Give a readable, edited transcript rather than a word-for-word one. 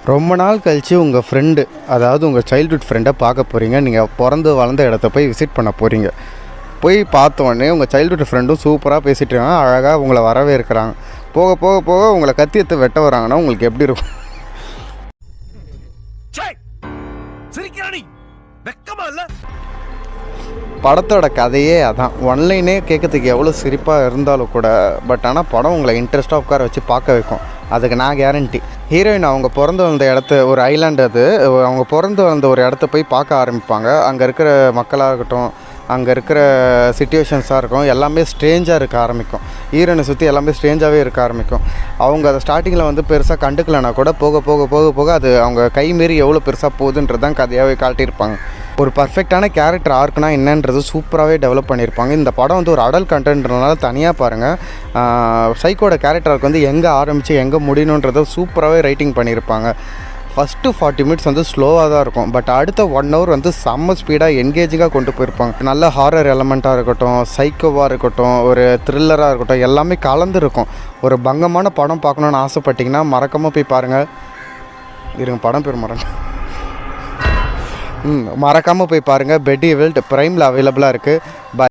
ரொம்ப நாள் கழித்து உங்கள் ஃப்ரெண்டு, அதாவது உங்கள் சைல்ட்ஹுட் ஃப்ரெண்டை பார்க்க போகிறீங்க. நீங்கள் பிறந்து வளர்ந்த இடத்த போய் விசிட் பண்ண போகிறீங்க. போய் பார்த்தோன்னே உங்கள் சைல்ட்ஹுட் ஃப்ரெண்டும் சூப்பராக பேசிகிட்டு இருக்காங்க, அழகாக உங்களை வரவே இருக்கிறாங்க. போக போக போக உங்களை கத்தி எடுத்து வெட்ட வராங்கன்னா உங்களுக்கு எப்படி இருக்கும்? படத்தோட கதையே அதான். ஒன்லைனே கேட்கறதுக்கு எவ்வளோ சிரிப்பாக இருந்தாலும் கூட, பட் ஆனால் படம் உங்களை இன்ட்ரெஸ்ட்டாக உட்கார வச்சு பார்க்க வைக்கும். அதுக்கு நான் கேரண்டி. ஹீரோயின் அவங்க பிறந்து வந்த இடத்த, ஒரு ஐலாண்டு அது, அவங்க பிறந்து வந்த ஒரு இடத்த போய் பார்க்க ஆரம்பிப்பாங்க. அங்கே இருக்கிற மக்களாக இருக்கட்டும், அங்கே இருக்கிற சிச்சுவேஷன்ஸாக இருக்கும், எல்லாமே ஸ்ட்ரேஞ்சாக இருக்க ஆரம்பிக்கும். ஹீரோயினை சுற்றி எல்லாமே ஸ்ட்ரேஞ்சாகவே இருக்க ஆரம்பிக்கும். அவங்க அதை ஸ்டார்டிங்கில் வந்து பெருசாக கண்டுக்கலைன்னா கூட போக போக போக போக அது அவங்க கை மீறி எவ்வளோ பெருசாக போகுதுன்றது தான் கதையாகவே காட்டியிருப்பாங்க. ஒரு பர்ஃபெக்டான கேரக்டர் ஆர்க்குனா என்னன்றது சூப்பராகவே டெவலப் பண்ணியிருப்பாங்க. இந்த படம் வந்து ஒரு அடல்ட் கண்டென்ட்னால தனியாக பாருங்கள். சைக்கோட கேரக்டர் ஆர்க் வந்து எங்கே ஆரம்பித்து எங்கே முடியணுன்றதை சூப்பராகவே ரைட்டிங் பண்ணியிருப்பாங்க. ஃபஸ்ட்டு 40 மினிட்ஸ் வந்து ஸ்லோவாக தான் இருக்கும், பட் அடுத்த 1 ஹவர் வந்து செம்ம ஸ்பீடாக என்கேஜிங்காக கொண்டு போயிருப்பாங்க. நல்ல ஹாரர் எலமெண்ட்டாக இருக்கட்டும், சைக்கோவாக இருக்கட்டும், ஒரு த்ரில்லராக இருக்கட்டும், எல்லாமே கலந்துருக்கும். ஒரு பங்கமான படம் பார்க்கணுன்னு ஆசைப்பட்டிங்கன்னா மறக்காமல் போய் பாருங்கள். இருங்க, படம் பேர் மறக்காமல் போய் பாருங்கள். பெட் ஈவில் பிரைமில் அவைலபிளாக இருக்குது.